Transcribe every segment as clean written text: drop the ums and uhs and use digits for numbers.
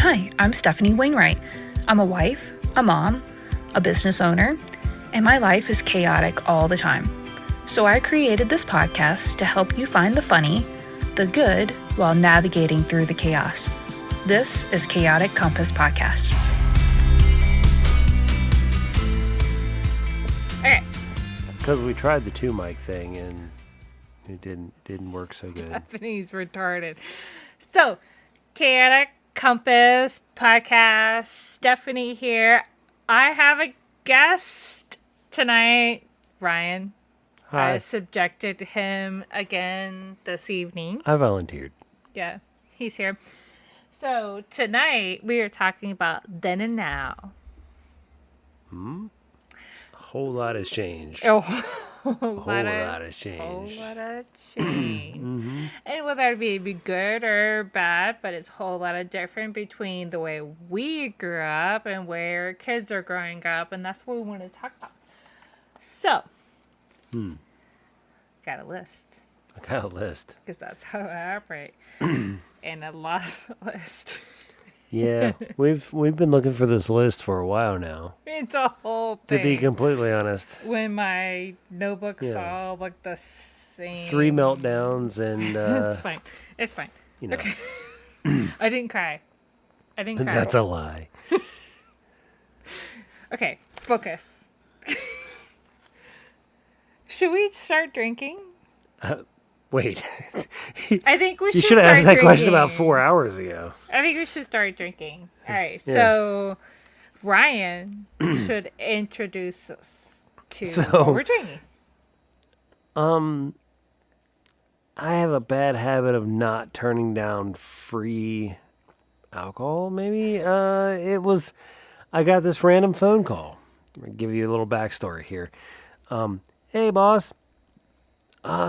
Hi, I'm Stefanie Wainwright. I'm a wife, a mom, a business owner, and my life is chaotic all the time. So I created this podcast to help you find the funny, the good, while navigating through the chaos. This is Chaotic Compass Podcast. Okay. Because we tried the 2-mic thing and it didn't work so good. Stephanie's retarded. So, Chaotic Compass Podcast, Stefanie here. I have a guest tonight, Ryan. Hi. I subjected him again this evening. I volunteered. Yeah, he's here. So, tonight we are talking about then and now. A whole lot has changed. A A whole whole lot has changed. whole lot of change. And whether it be good or bad, but it's a whole lot of different between the way we grew up and where kids are growing up, and that's what we want to talk about. So, got a list, I got a list. because that's how I operate. And a lot of a list. Yeah, we've been looking for this list for a while now. It's a whole To thing. be completely honest, When my notebooks Yeah. all look the same. 3 meltdowns and It's fine. It's fine. you know, Okay. I didn't cry. Cry. that's a lie. Okay, focus. Should we start drinking? Wait, I think we should you should have start asked that question about drinking. 4 hours ago. I think we should start drinking. All right, Yeah. so Ryan should introduce us to So- what we're drinking. I have a bad habit of not turning down free alcohol, maybe. I got this random phone call. I'm going to give you a little backstory here. Hey, boss.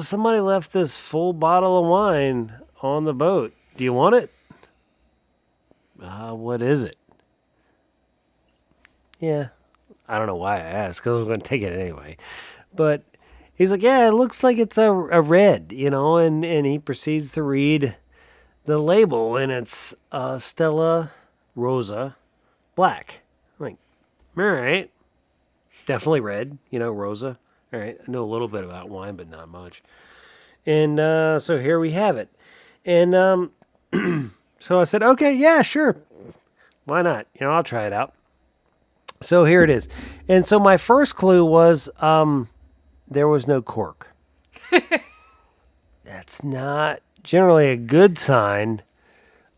Somebody left this full bottle of wine on the boat. Do you want it? What is it? Yeah. I don't know why I asked, because I was going to take it anyway. But he's like, yeah, it looks like it's a red, and he proceeds to read the label, and it's Stella Rosa Black. I'm like, all right. Definitely red, Rosa. All right, I know a little bit about wine, but not much. And so here we have it. And so I said, okay, yeah, sure. Why not? I'll try it out. So here it is. And so my first clue was there was no cork. That's not generally a good sign.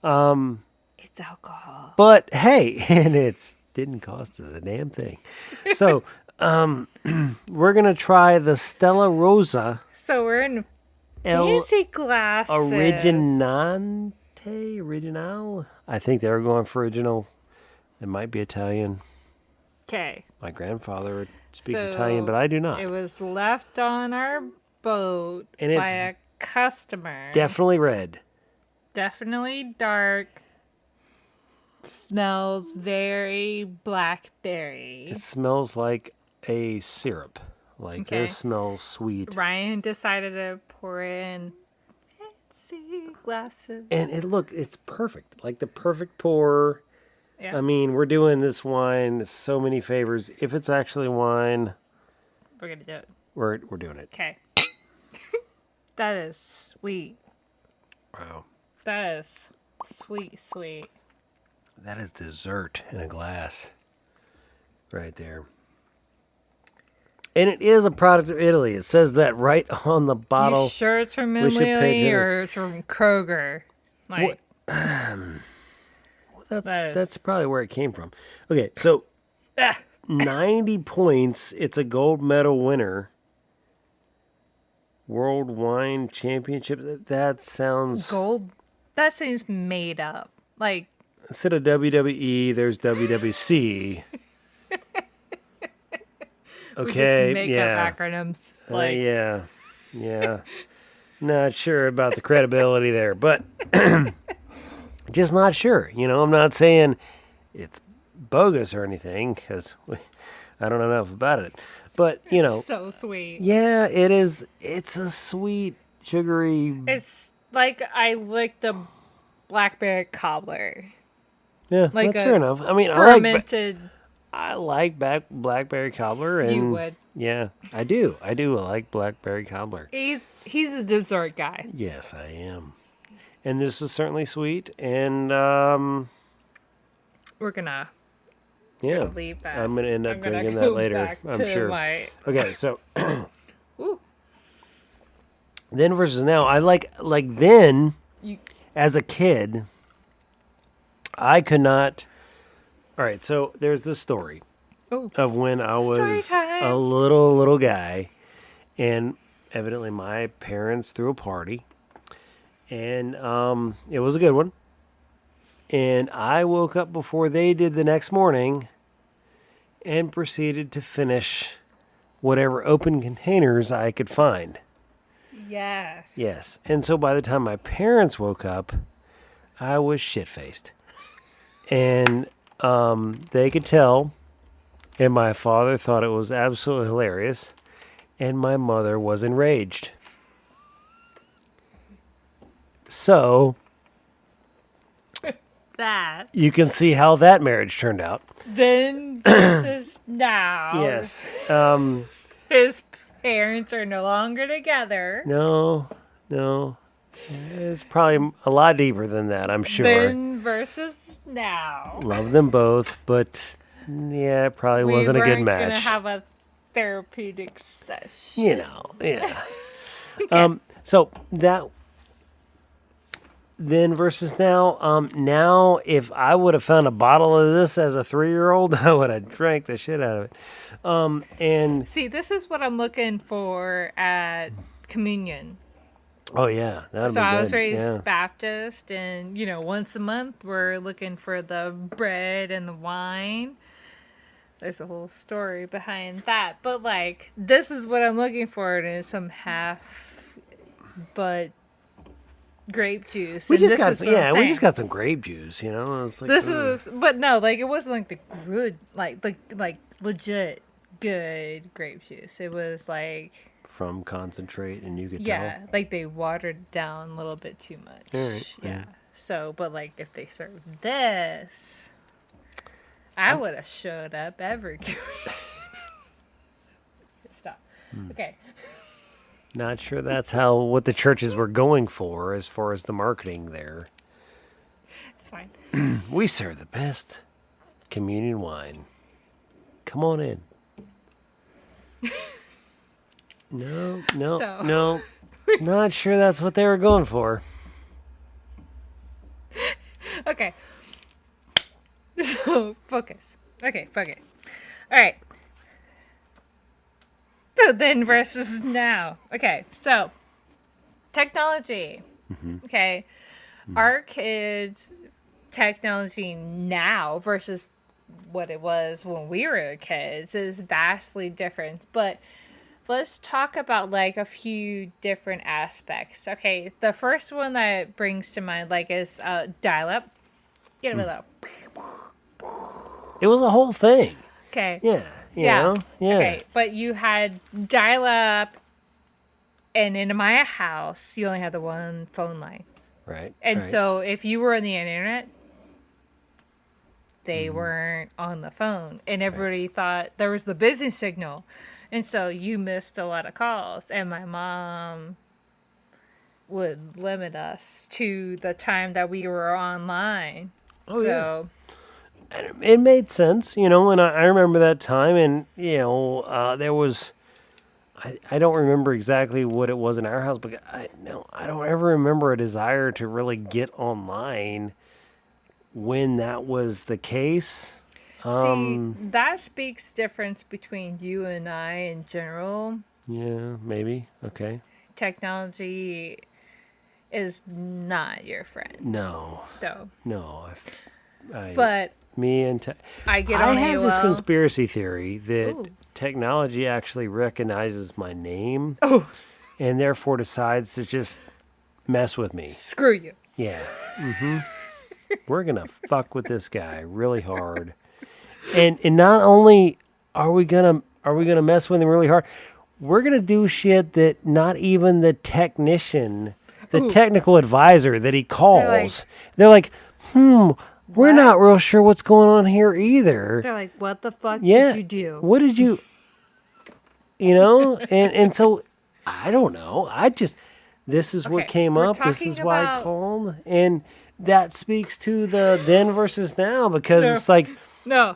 It's alcohol. But hey, and it didn't cost us a damn thing. So we're going to try the Stella Rosa So we're in El fancy glasses. Original. I think they were going for original. It might be Italian. Okay. My grandfather speaks So Italian, but I do not. It was left on our boat And by it's a customer. Definitely red. Definitely dark. Smells very blackberry. It smells like a syrup. Like Okay. it smells sweet. Ryan decided to pour in fancy glasses. And it's perfect. Like the perfect pour. Yeah. I mean, we're doing this wine so many favors. If it's actually wine, We're going to do it. we're doing it. Okay. That is sweet. Wow. That is sweet, sweet. That is dessert in a glass. Right there. And it is a product of Italy. It says that right on the bottle. You sure it's from We should pay Italy attention. or it's from Kroger? Like, That's probably where it came from. Okay, so 90 points. It's a gold medal winner. World Wine Championship. That sounds... gold. That seems made up. Like, Instead of WWE, there's WWC. we Okay, just make yeah. up acronyms. Like, Yeah. Not sure about the credibility there, but just not sure. I'm not saying it's bogus or anything because I don't know enough about it. But, so sweet. yeah, it is. It's a sweet, sugary. It's like I licked a blackberry cobbler. Yeah, Like that's a fair enough. I mean, fermented. I like blackberry cobbler, and You would. yeah, I do. I like blackberry cobbler. He's a dessert guy. Yes, I am. And this is certainly sweet, and We're gonna leave that. I'm gonna end up I'm gonna drinking go that later. back I'm to sure. my- Okay, so Ooh. then versus now, I like then You, as a kid, I could not. All right, so there's this story oh. of when I Story was time. a little guy, and evidently my parents threw a party, and it was a good one. And I woke up before they did the next morning, and proceeded to finish whatever open containers I could find. Yes. Yes, and so by the time my parents woke up, I was shit-faced, and they could tell. And my father thought it was absolutely hilarious. And my mother was enraged. So That. you can see how that marriage turned out. Then this is now. Yes. His parents are no longer together. No. It's probably a lot deeper than that, I'm sure. Then versus now. Love them both, but yeah, it probably wasn't a good We weren't gonna match. have a therapeutic session. Yeah. So that then versus now. Now, if I would have found a bottle of this as a 3-year-old, I would have drank the shit out of it. And See, this is what I'm looking for at communion. oh yeah, that'd So be good. I was raised Yeah. Baptist, and once a month we're looking for the bread and the wine. There's a whole story behind that, but like this is what I'm looking for, and it's some but grape juice. We and just this got is what I'm we saying. just got some grape juice. It's like This was, but no, like it wasn't like the good, like legit good grape juice. It was like from concentrate, and you could yeah, like they watered it down a little bit too much. All right, Yeah. So, but like if they served this, I would have showed up every. Stop. Okay. Not sure that's what the churches were going for as far as the marketing there. It's fine. We serve the best communion wine. Come on in. No. So- Not sure that's what they were going for. Okay. So focus. Okay, fuck it. All right. So then versus now. Okay, so technology. Okay, our kids' technology now versus what it was when we were kids is vastly different. But let's talk about like a few different aspects. Okay, the first one that brings to mind like is dial-up. Get a little. It was a whole thing. Okay. Yeah. You know? Yeah. Okay, but you had dial-up, and in my house, you only had the one phone line. Right. And right. so if you were on the internet, they weren't on the phone. And everybody thought there was the busy signal. And so you missed a lot of calls. And my mom would limit us to the time that we were online. Oh, so it made sense, and I remember that time, and there was, I don't remember exactly what it was in our house, but I don't ever remember a desire to really get online when that was the case. see, that speaks difference between you and I in general. Yeah, maybe. Okay. Technology is not your friend, No, though. but me and I get I on have this AOL. conspiracy theory that Ooh. technology actually recognizes my name Oh, and therefore decides to just mess with me. screw you. Yeah. We're going to fuck with this guy really hard. And not only are we going to mess with him really hard, we're going to do shit that not even the technician, the Ooh. technical advisor that he calls, they're like, we're not real sure what's going on here either. They're like, what the fuck Yeah, did you do? what did you, and so I don't know. This is what came up. This is why I called, and that speaks to the then versus now, because it's like I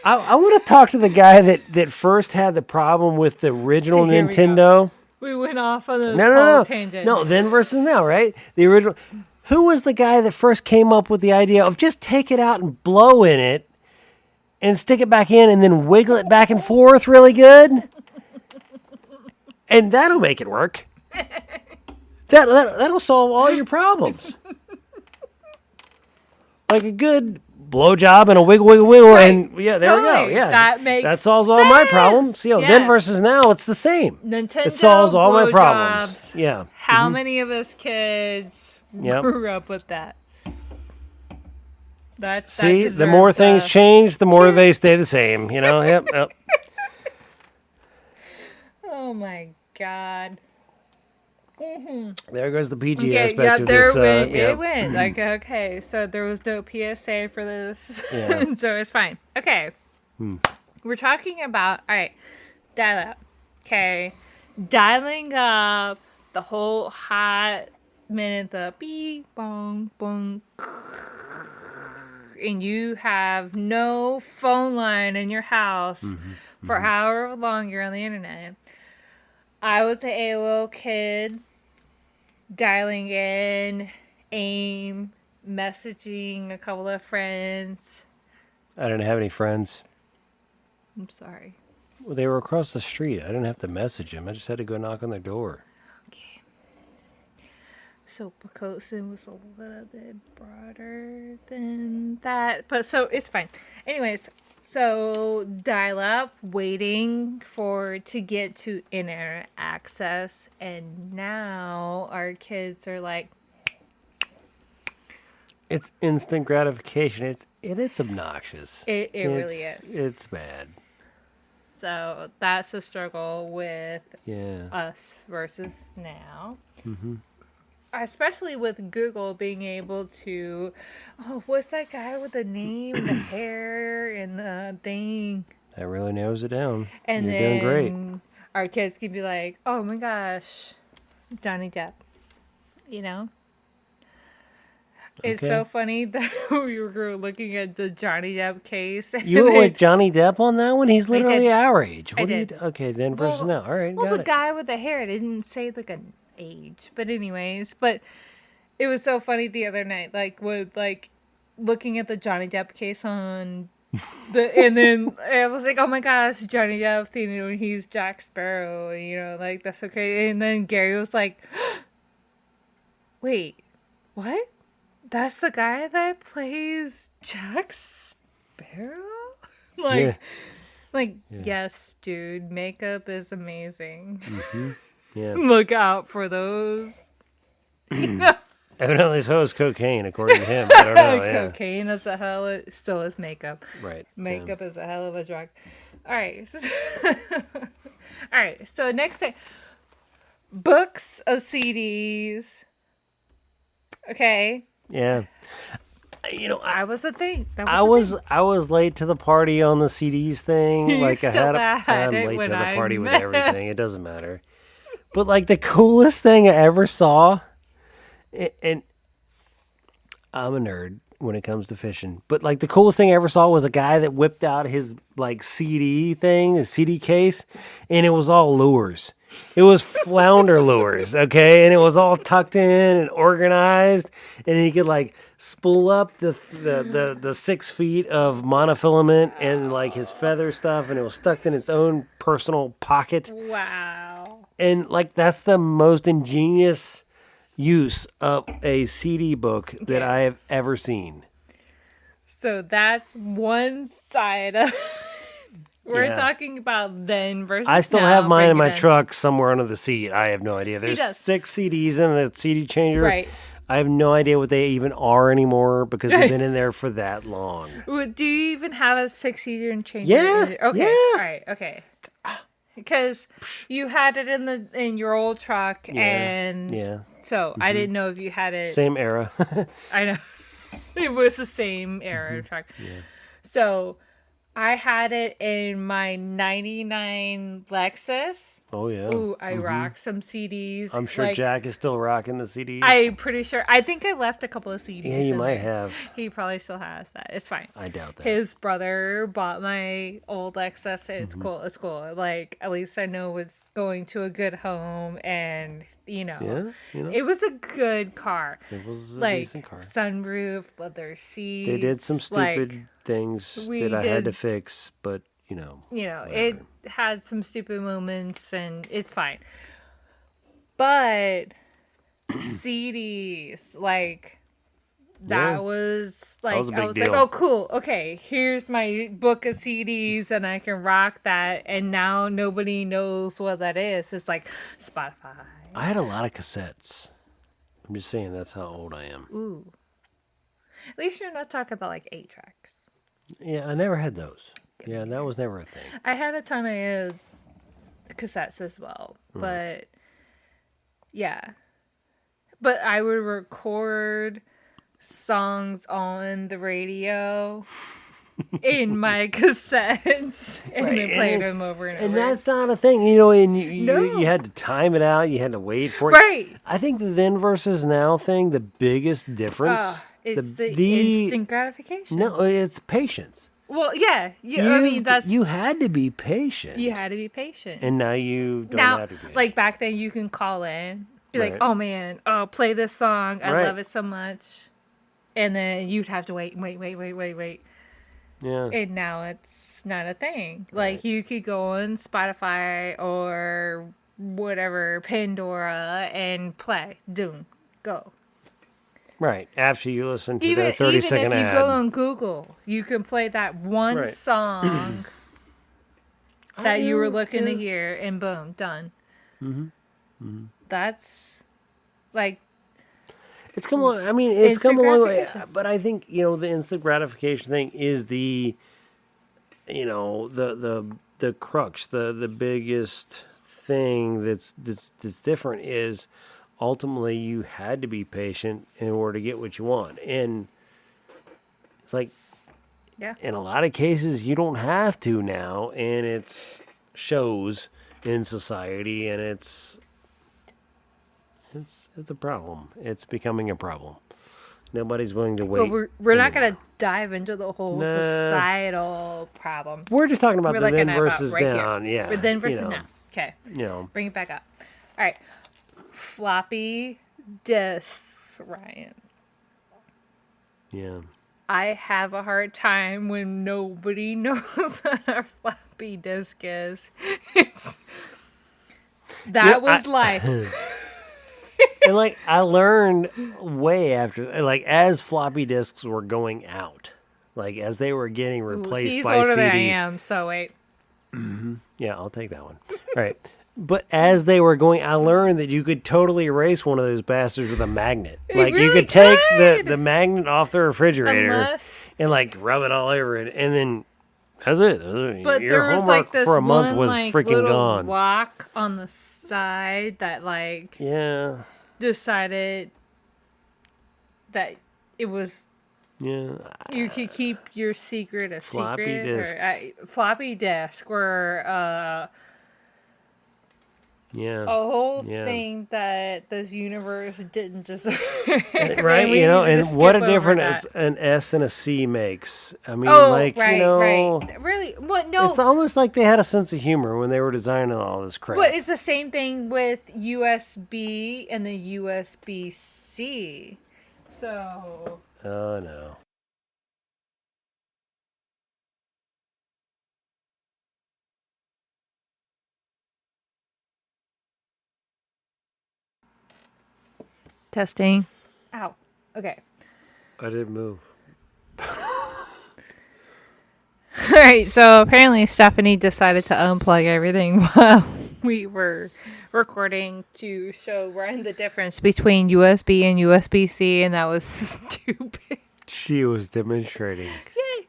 want to talk to the guy that first had the problem with the original Nintendo. We went off on this whole tangent. No, then versus now, right? The original. Who was the guy that first came up with the idea of just take it out and blow in it and stick it back in and then wiggle it back and forth really good? And that'll make it work. That'll solve all your problems. Like a good blowjob and a wiggle, wiggle, wiggle, right. And there we go. Yeah, that solves all my problems. Then versus now, it's the same. Nintendo it solves all my problems. Yeah. How many of us kids grew up with that? See, the more things change, the more they stay the same. Yep. Oh my God. Mm-hmm. There goes the PG aspect of this. It went. Like, okay, so there was no PSA for this. Yeah. So it's fine. Okay. We're talking about, all right, dial up. Okay. Dialing up the whole hot minute, the beep, bong, bong, and you have no phone line in your house for however long you're on the internet. I was an AOL kid. Dialing in, AIM, messaging a couple of friends. I didn't have any friends. I'm sorry. Well, they were across the street. I didn't have to message them. I just had to go knock on their door. Okay. So Picosin was a little bit broader than that. But so it's fine. Anyways, so dial up, waiting to get to internet access, and now our kids are like, it's instant gratification. It's obnoxious. It really is. It's bad. So that's a struggle with us versus now. Mm-hmm. Especially with Google being able to, what's that guy with the name, the hair, and the thing? That really narrows it down. And You're then doing great. Our kids can be like, oh my gosh, Johnny Depp. It's so funny that we were looking at the Johnny Depp case. You were with Johnny Depp on that one? He's literally our age. Okay, then versus now. All right, the guy with the hair, it didn't say like an age, but it was so funny the other night, looking at the Johnny Depp case on and then I was like, oh my gosh, Johnny Depp, he's Jack Sparrow, that's okay. And then Gary was like, wait, what? That's the guy that plays Jack Sparrow? Yes, dude, makeup is amazing. Yeah. Look out for those. Evidently, so is cocaine, according to him. I don't know. Cocaine is so is makeup. Right. Makeup is a hell of a drug. All right. All right. So next thing, books of CDs. Okay. Yeah. I was a thing. I was late to the party on the CDs thing. I'm late to the party with everything. It doesn't matter. But the coolest thing I ever saw, and I'm a nerd when it comes to fishing, but the coolest thing I ever saw was a guy that whipped out his CD thing, his CD case, and it was all lures. It was flounder lures, okay? And it was all tucked in and organized, and he could spool up the 6 feet of monofilament and his feather stuff, and it was stuck in its own personal pocket. Wow. And that's the most ingenious use of a CD book that I have ever seen. So that's one side of We're talking about then versus now. I still have mine in my truck somewhere under the seat. I have no idea. There's 6 CDs in the CD changer. Right. I have no idea what they even are anymore because they've been in there for that long. Do you even have a 6-CD and changer? Yeah. Okay. Yeah. All right. Okay. Because you had it in your old truck, and so I didn't know if you had it. Same era. I know. It was the same era truck. Yeah. So I had it in my 99 Lexus. Oh, yeah. Ooh, I rocked some CDs. I'm sure Jack is still rocking the CDs. I'm pretty sure. I think I left a couple of CDs. Yeah, you in might there. have. He probably still has that. It's fine. I doubt that. His brother bought my old Lexus. It's cool. It's cool. Like, at least I know it's going to a good home, and Yeah, it was a good car. It was a Like decent car. sunroof, leather seats. They did some stupid things that I had to fix, but it had some stupid moments, and it's fine. But CDs, like, that was like, was a big I was deal. like, oh, cool. Okay, here's my book of CDs, and I can rock that. And now nobody knows what that is. It's like Spotify. I had a lot of cassettes. I'm just saying that's how old I am. Ooh. At least you're not talking about like 8 tracks. Yeah, I never had those. Yeah, that was never a thing. I had a ton of cassettes as well, but yeah. But I would record songs on the radio in my cassettes and then play them over and over. And that's not a thing, and you had to time it out, you had to wait for it. Right. I think the then versus now thing, the biggest difference... It's the instant gratification. No, it's patience. Well, yeah. I mean, that's... You had to be patient. You had to be patient. And now you don't have to be patient. Like back then, you can call in. Be like, oh, man, play this song. I love it so much. And then you'd have to wait. Yeah. And now it's not a thing. Like, you could go on Spotify or whatever, Pandora, and play. Doom. Go. Right. After you listen to their 30-second ad. Even if you go on Google, you can play that one song that you were looking to hear, and boom, done. That's like... It's come along. I mean, it's come a long way. But I think, the instant gratification thing is the crux, the biggest thing that's different is ultimately you had to be patient in order to get what you want. And it's like, in a lot of cases, you don't have to now. And it shows in society, and it's a problem. It's becoming a problem. Nobody's willing to wait. But we're not going to dive into the whole societal problem. We're just talking about the then versus down. Here. Yeah. Then versus now. Okay. Bring it back up. All right. Floppy disks, Ryan. Yeah. I have a hard time when nobody knows what a floppy disk is. Life. And like I learned way after, like as floppy disks were going out, like as they were getting replaced by CDs. He's older than I am, so wait. Yeah, I'll take that one. All right. But as they were going, I learned that you could totally erase one of those bastards with a magnet. Like you could take the magnet off the refrigerator and like rub it all over it, and then that's it. But your there was homework like this for a month was like, freaking little gone. Lock on the side that decided that it was. Yeah. You could keep your secret a floppy secret. disks. Floppy disk were a whole thing that this universe didn't deserve. Right, and what a difference an S and a C makes. I mean, right. Really? What? No. It's almost like they had a sense of humor when they were designing all this crap. But it's the same thing with USB and the USB-C. So... Oh, no. Testing. Ow. Okay. I didn't move. All right. So apparently Stefanie decided to unplug everything while we were recording to show Ryan the difference between USB and USB-C, and that was stupid. She was demonstrating. Yay.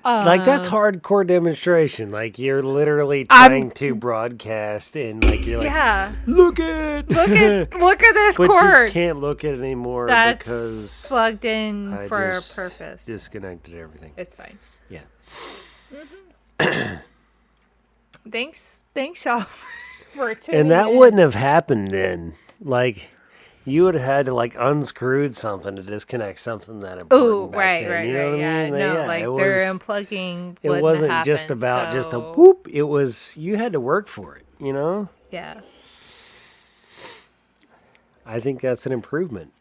Like, that's hardcore demonstration. Like, you're literally trying to broadcast, and like you're like, Yeah. look at this but cord. you can't look at it anymore That's because plugged in I for a just purpose. disconnected everything. It's fine. Yeah. Thanks y'all for tuning And that in. wouldn't have happened then. Like, you would have had to like unscrewed something to disconnect something that important. Oh, back right, then, right, you know right. what I Yeah, mean? no, Yeah, like it they're was, unplugging. it wouldn't wasn't have just happened, about just a so- whoop. It was, you had to work for it, you know? Yeah. I think that's an improvement.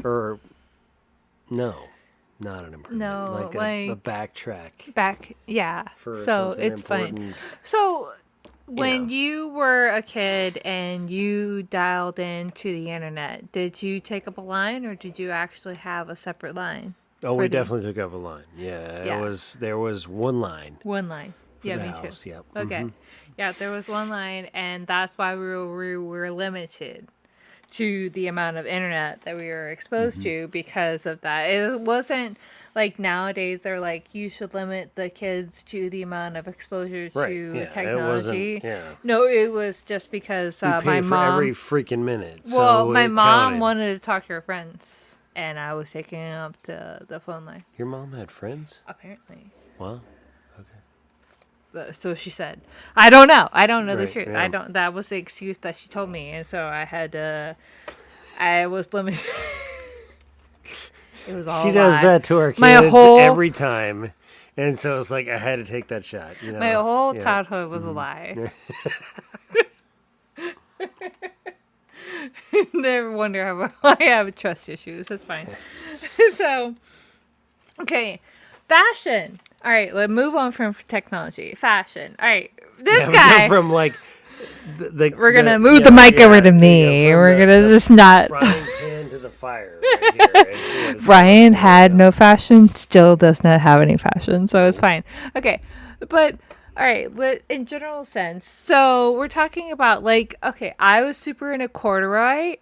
Or, no, not an improvement. No, a like- backtrack. Yeah. For So something it's fine. important. So when know. you were a kid and you dialed into the internet, did you take up a line or did you actually have a separate line? Oh, we for the- definitely took up a line. Yeah, Yeah. there was one line. One line. Yeah, the me house, too. yep. Okay. Mhm. Yeah, there was one line, and that's why we were limited to the amount of internet that we were exposed to because of that. It wasn't like nowadays they're like you should limit the kids to the amount of exposure Right, to yeah, it technology. wasn't- yeah. No, it was just because You my paid for mom. every freaking minute. Well, so my it mom counted. wanted to talk to her friends, and I was taking up the phone line. Your mom had friends? Apparently. Wow. So she said. I don't know. I don't know the Right, truth. yeah. I don't. That was the excuse that she told me, and so I had to. I was limited. It was all. She a does lie. that to her kids My whole- every time. And so it's like I had to take that shot. You know? My whole Yeah. childhood was a lie. Never wonder how I have trust issues. That's fine. So, okay, fashion. All right, let's move on from technology. Fashion. All right, this Yeah, we guy. go from like We're gonna move the mic over to me. We're gonna just not. frying pan to the fire. Right here. It's what it's Brian like. had no fashion, still does not have any fashion, so it's fine. Okay, but all right, in general sense, so we're talking about like, okay, I was super into corduroy,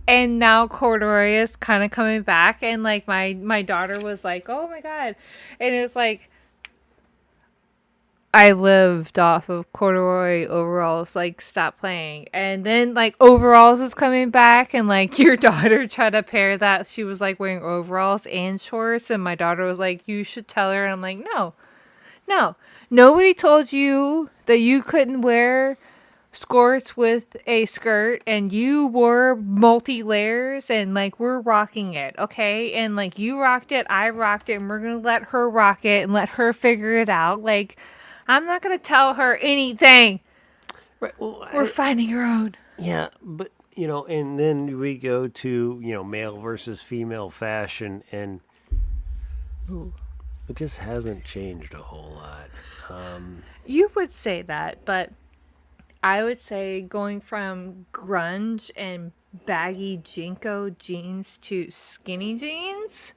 and now corduroy is kind of coming back, and like my daughter was like, oh my god, and it's like. I lived off of corduroy overalls, like, stop playing. And then, like, overalls is coming back, and, like, your daughter tried to pair that. She was, like, wearing overalls and shorts, and my daughter was like, you should tell her. And I'm like, no. Nobody told you that you couldn't wear skirts with a skirt, and you wore multi-layers, and, like, we're rocking it, okay? And, like, you rocked it, I rocked it, and we're gonna let her rock it and let her figure it out. Like, I'm not going to tell her anything. Right, well, We're finding her own. yeah, but you know, and then we go to male versus female fashion, and it just hasn't changed a whole lot. You would say that, but I would say going from grunge and baggy Jinko jeans to skinny jeans,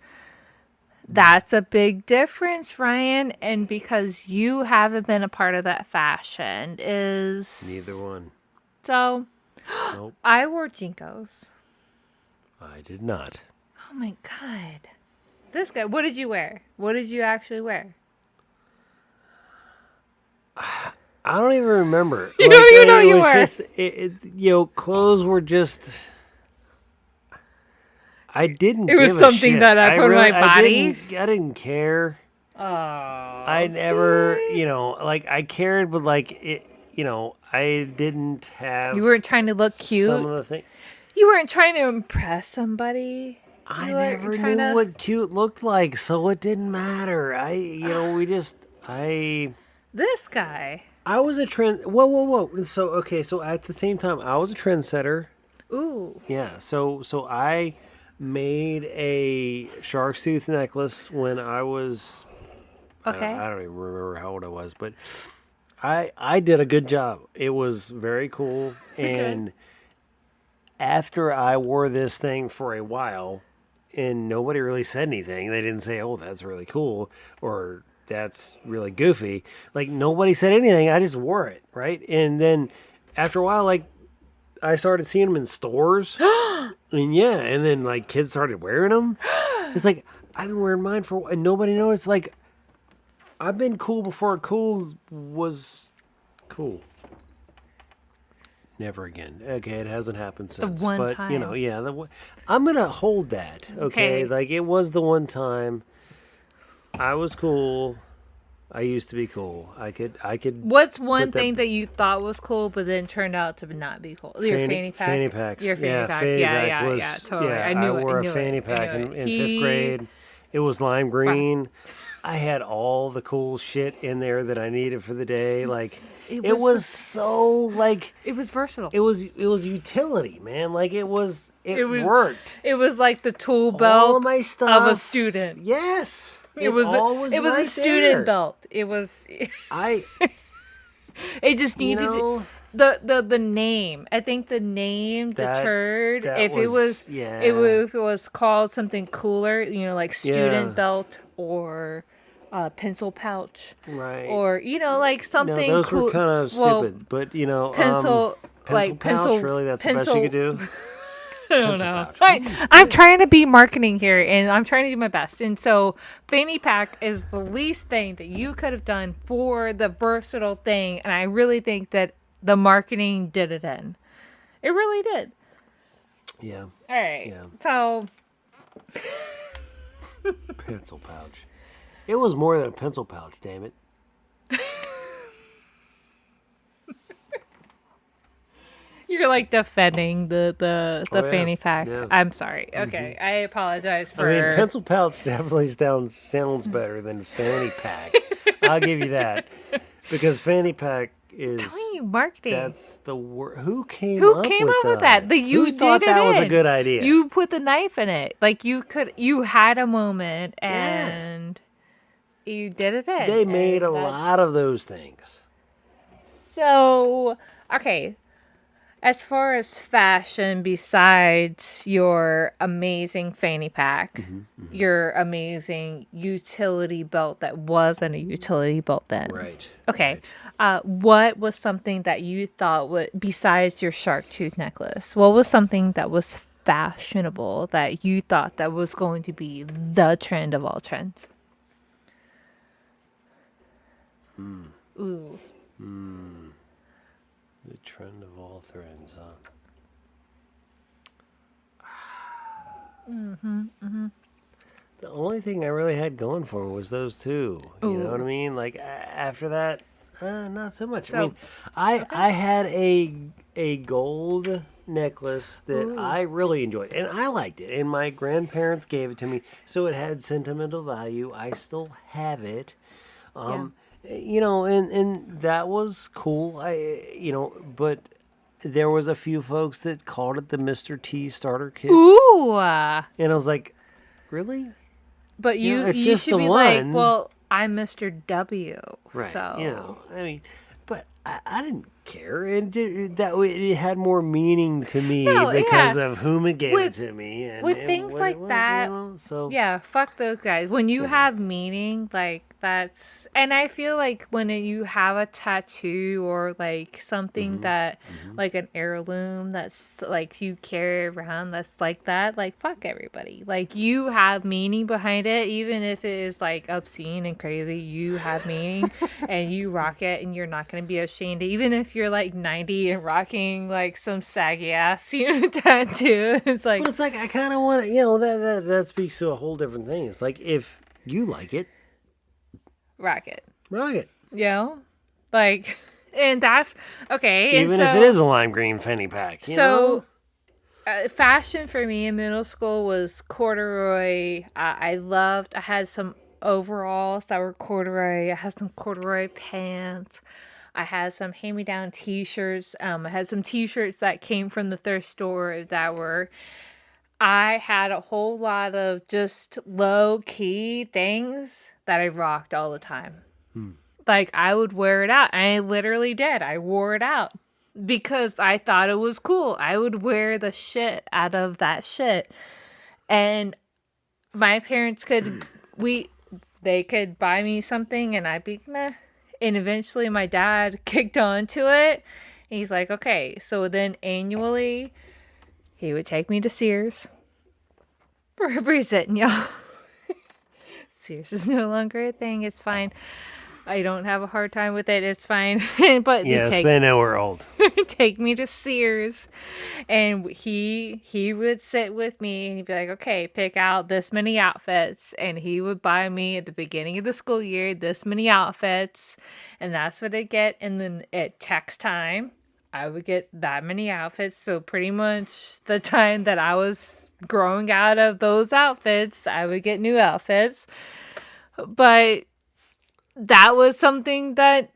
that's a big difference, Ryan. And because you haven't been a part of that fashion is... Neither one. So, Nope, I wore Jinkos. I did not. Oh my god. This guy, what did you wear? What did you actually wear? I don't even remember. You don't even know it you was were. Just, clothes were just. I didn't. It was give a something shit. that I put on my body? I didn't care. Oh. I never, like I cared, but like it, I didn't have. You weren't trying to look cute. Some of the things. You weren't trying to impress somebody. I You weren't never trying knew to- what cute looked like, so it didn't matter. This guy. I was a trend. Whoa. So at the same time, I was a trendsetter. Ooh. Yeah. So I made a shark's tooth necklace when I was. Okay. I don't even remember how old I was, but I did a good job. It was very cool. And after I wore this thing for a while, and nobody really said anything, they didn't say, "Oh, that's really cool," or "That's really goofy." Like nobody said anything. I just wore it, right? And then after a while, like I started seeing them in stores, and then like kids started wearing them. It's like I've been wearing mine for, and nobody noticed. Like I've been cool before cool was cool. Never again. Okay, it hasn't happened since. one but, time. you know, yeah. I'm going to hold that, okay? Like, it was the one time. I was cool. I used to be cool. I could. What's one thing that you thought was cool, but then turned out to not be cool? Your fanny pack. Fanny packs. Your fanny pack. Fanny Yeah, pack yeah, was, yeah. Totally. Yeah, I knew it. wore I knew a fanny it. pack in 5th grade. It was lime green. I had all the cool shit in there that I needed for the day. Like it was so like it was versatile. It was utility, man. Like it worked. It was like the tool belt all my stuff, of a student. Yes. It was right a student there. belt. It was. It just needed the name. I think the name deterred. If it was called something cooler, like student belt or pencil pouch, right? Or like something. No, those cool. were kind of stupid, but pencil pouch. pencil. Really, that's the best you could do. I don't know. I'm trying to be marketing here, and I'm trying to do my best. And so, fanny pack is the least thing that you could have done for the versatile thing, and I really think that the marketing did it in. It really did. Yeah. All right. Yeah. So, pencil pouch. It was more than a pencil pouch. Damn it. you're like defending the fanny pack. Yeah. I'm sorry. Okay, I apologize for. I mean, pencil pouch definitely sounds better than fanny pack. I'll give you that, because fanny pack is marketing. That's the word. Who came up with that? Who thought that was a good idea? You put the knife in it. Like you had a moment and you did it in. They made a lot of those things. So, okay. As far as fashion, besides your amazing fanny pack, your amazing utility belt that wasn't a utility belt then. Right. Okay. Right. What was something that you thought besides your shark tooth necklace, what was something that was fashionable that you thought that was going to be the trend of all trends? Ooh. The trend of all trends, huh? The only thing I really had going for me was those two. You know what I mean? Like after that, not so much. So, I had a gold necklace that I really enjoyed, and I liked it. And my grandparents gave it to me, so it had sentimental value. I still have it. And that was cool. But there was a few folks that called it the Mr. T starter kit. Ooh. And I was like, really? But you just should the be one. like, well, I'm Mr. W. Right. So. But I didn't care. It had more meaning to me because of whom it gave it to me. And things like that. So yeah, fuck those guys. When you have meaning, like that's, and I feel like when you have a tattoo or like something that, like an heirloom that's like you carry around that's like that, like fuck everybody. Like you have meaning behind it, even if it is like obscene and crazy. You have meaning, and you rock it, and you're not gonna be ashamed, even if you're like 90 and rocking like some saggy ass, tattoo. It's like, but it's like I kind of want to, that speaks to a whole different thing. It's like if you like it, rock it. Like, and that's okay. Even if it is a lime green fanny pack. Fashion for me in middle school was corduroy. I had some overalls that were corduroy. I had some corduroy pants. I had some hand-me-down t-shirts. I had some t-shirts that came from the thrift store I had a whole lot of just low-key things that I rocked all the time. Like, I would wear it out. And I literally did. I wore it out because I thought it was cool. I would wear the shit out of that shit. And my parents they could buy me something and I'd be meh. And eventually my dad kicked on to it. He's like, okay. So then annually, he would take me to Sears. Representing y'all. Sears is no longer a thing. It's fine. I don't have a hard time with it. It's fine. But Yes, they know we're old. take me to Sears, and he would sit with me and he'd be like, okay, pick out this many outfits, and he would buy me at the beginning of the school year this many outfits, and that's what I get. And then at text time, I would get that many outfits. So pretty much the time that I was growing out of those outfits, I would get new outfits. But that was something that,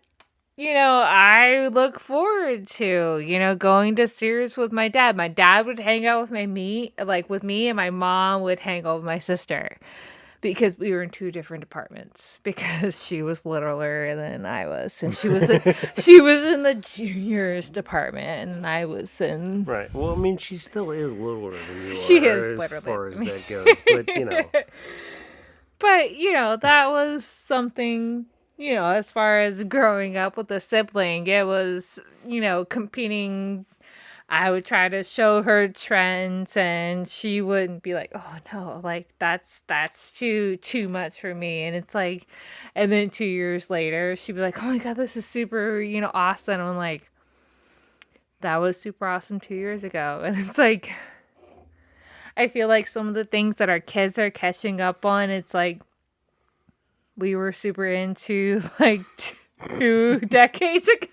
I look forward to, going to Sears with my dad. My dad would hang out with me, and my mom would hang out with my sister, because we were in two different departments, because she was littler than I was, and she was in the juniors department, and I was in... Right. Well, I mean, she still is littler than you she are, is as littler far as than me. that goes, but, But, that was something, as far as growing up with a sibling, it was, competing. I would try to show her trends, and she wouldn't be like, oh no, like that's too much for me. And it's like, and then 2 years later, she'd be like, oh my God, this is super, awesome. I'm like, that was super awesome 2 years ago. And it's like, I feel like some of the things that our kids are catching up on, it's like, we were super into like 2 decades ago.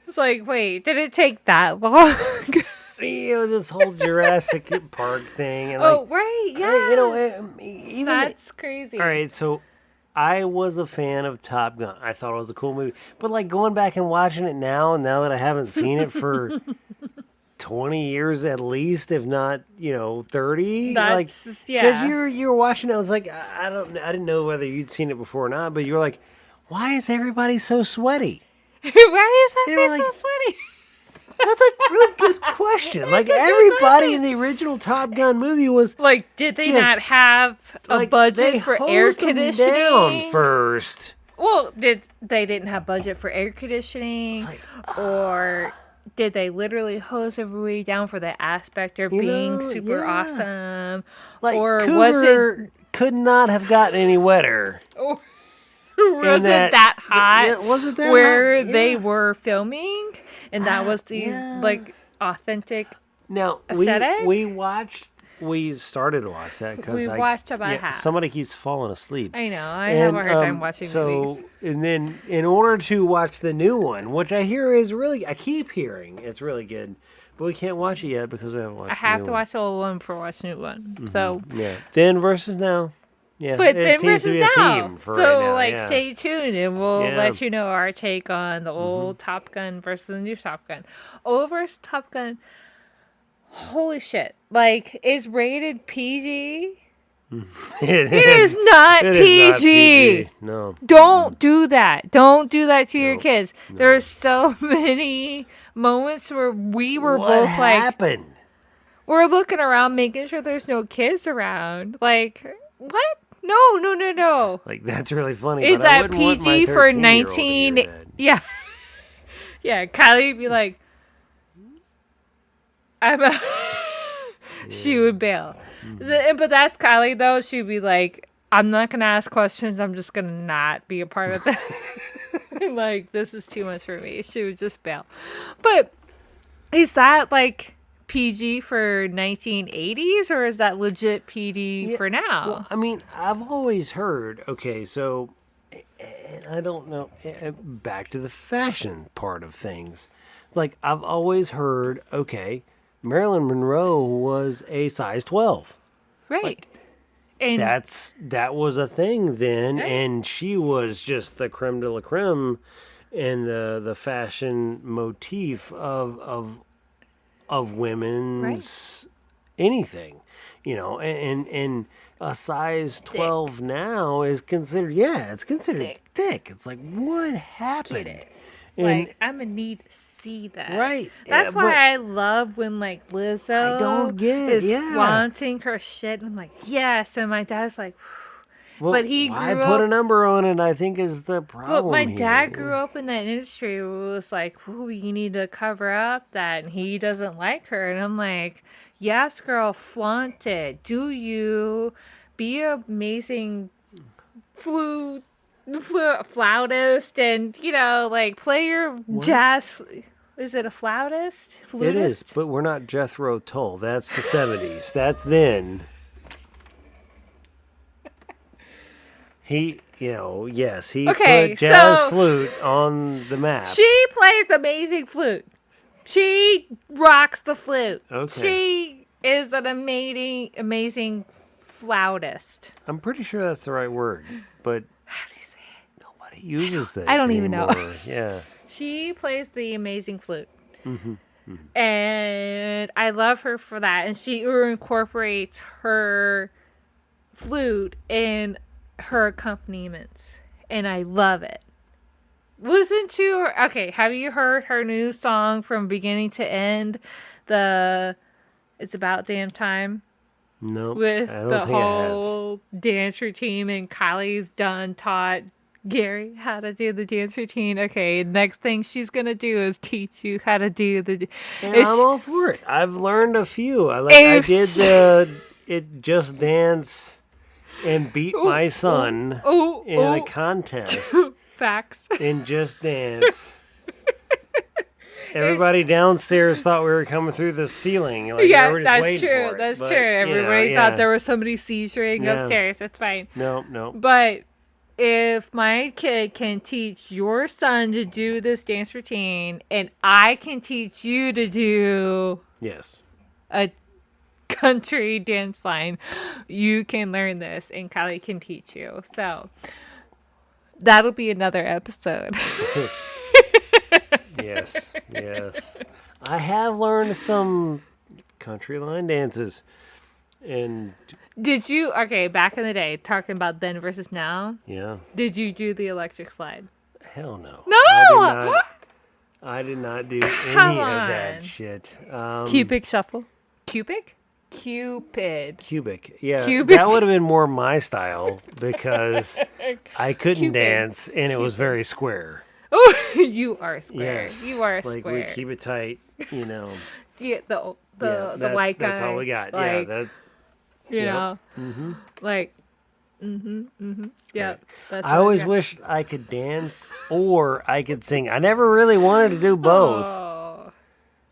It's like, wait, did it take that long? This whole Jurassic Park thing. And right, yeah. Even that's crazy. All right, so I was a fan of Top Gun. I thought it was a cool movie. But like going back and watching it now that I haven't seen it for 20 years at least, if not 30. That's because you're watching it. I was like, I didn't know whether you'd seen it before or not, but you were like, why is everybody so sweaty? Why is that so sweaty? That's a really good question. Like everybody in the original Top Gun movie was like, did they not have a budget for air conditioning? Down first. Well, they didn't have budget for air conditioning, or did they literally hose everybody down for the aspect of being super awesome? Like, or Cougar could not have gotten any wetter. Was it that hot? Was it that where hot? Yeah. they were filming, and that was the like authentic aesthetic? We started to watch that because we watched about half. Somebody keeps falling asleep. I know. I have a hard time watching movies. And then in order to watch the new one, which I hear is really, I keep hearing it's really good, but we can't watch it yet because we haven't watched it. I have to watch the old one before watching the new one. Mm-hmm. So then versus now. Yeah, but then versus now. So right now, stay tuned, and we'll let you know our take on the old Top Gun versus the new Top Gun. Old versus Top Gun. Holy shit! Like, it's rated PG. It is not PG. No. Don't do that. Don't do that to your kids. No. There are so many moments where we were both happened? We're looking around, making sure there's no kids around. Like, what? No. Like, that's really funny. Is that PG for 19? Yeah. Yeah, Kylie would be like, she would bail. But that's Kylie, though. She'd be like, I'm not going to ask questions. I'm just going to not be a part of this. Like, this is too much for me. She would just bail. But is that, like, PG for 1980s, or is that legit PD for now? Well, I mean, I've always heard, okay, so, and I don't know, back to the fashion part of things. Like, I've always heard, okay, Marilyn Monroe was a size 12. Right. Like, and that was a thing then, right. And she was just the creme de la creme and the fashion motif of women's anything, and a size 12 now is considered, it's considered thick. It's like, what happened? Like, I'm gonna need to see that. Right. That's why I love when, like, Lizzo is flaunting her shit. And I'm like, yes. And my dad's like, well, but he grew up... put a number on it, I think, is the problem. But my dad grew up in that industry where it was like, ooh, you need to cover up that. And he doesn't like her. And I'm like, yes, girl, flaunt it. Do you... be an amazing flautist and, like play your jazz. Is it a flautist? It is, but we're not Jethro Tull. That's the 70s. That's then. He put jazz flute on the map. She plays amazing flute. She rocks the flute. Okay. She is an amazing flautist. I'm pretty sure that's the right word, but How do you say it? nobody uses that. I don't even anymore. know. Yeah. She plays the amazing flute. Mm-hmm. Mm-hmm. And I love her for that. And she incorporates her flute in her accompaniments. And I love it. Listen to her. Okay, have you heard her new song from beginning to end? It's About Damn Time. No, With I don't the think whole dance routine, and Kylie's taught Gary how to do the dance routine. Okay, next thing she's gonna do is teach you how to do the. I have. I'm all for it. I've learned a few. I did the It Just Dance and beat my son in a contest. Facts. In Just Dance. Everybody downstairs thought we were coming through the ceiling. Like, yeah, that's true. That's true. Everybody thought there was somebody seizuring upstairs. That's fine. No. But if my kid can teach your son to do this dance routine, and I can teach you to do a country dance line, you can learn this, and Kylie can teach you. So that'll be another episode. Yes. I have learned some country line dances. And did you, back in the day, talking about then versus now? Yeah. Did you do the electric slide? Hell no. No! I did not do any of that shit. Cubic shuffle? Cubic? Cubic. Yeah. Cubic. That would have been more my style because I couldn't dance and it was very square. Oh, you are square. Yes. You are like square. We keep it tight, Yeah, the white guy. That's all we got. Like, yeah. You know, like, yeah. Right. That's I always wished I could dance or I could sing. I never really wanted to do both. Oh.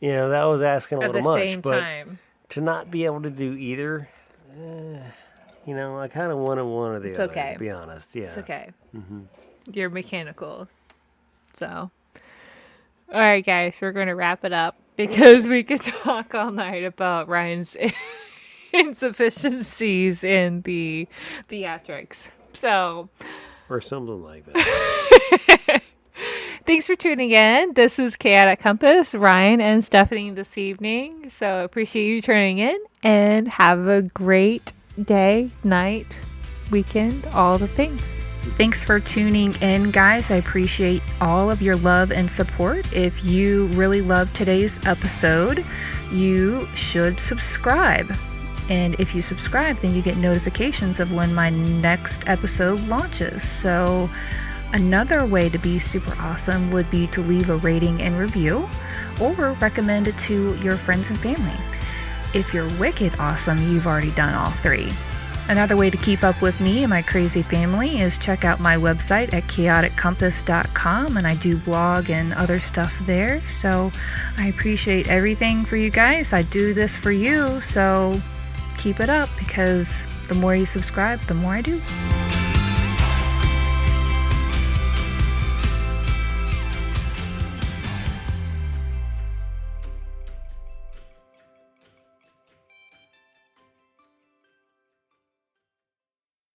That was asking a little much. At the same time. To not be able to do either, I kind of wanted one or the other. Okay. To be honest, yeah. It's okay. You're mechanical. So, all right, guys, we're going to wrap it up because we could talk all night about Ryan's insufficiencies in the theatrics. So, or something like that. Thanks for tuning in. This is Chaotic Compass, Ryan and Stephanie this evening. So, appreciate you tuning in and have a great day, night, weekend, all the things. Thanks for tuning in, guys. I appreciate all of your love and support. If you really loved today's episode, you should subscribe. And if you subscribe, then you get notifications of when my next episode launches. So another way to be super awesome would be to leave a rating and review or recommend it to your friends and family. If you're wicked awesome, you've already done all three. Another way to keep up with me and my crazy family is check out my website at chaoticcompass.com, and I do blog and other stuff there. So I appreciate everything for you guys. I do this for you, so keep it up because the more you subscribe, the more I do.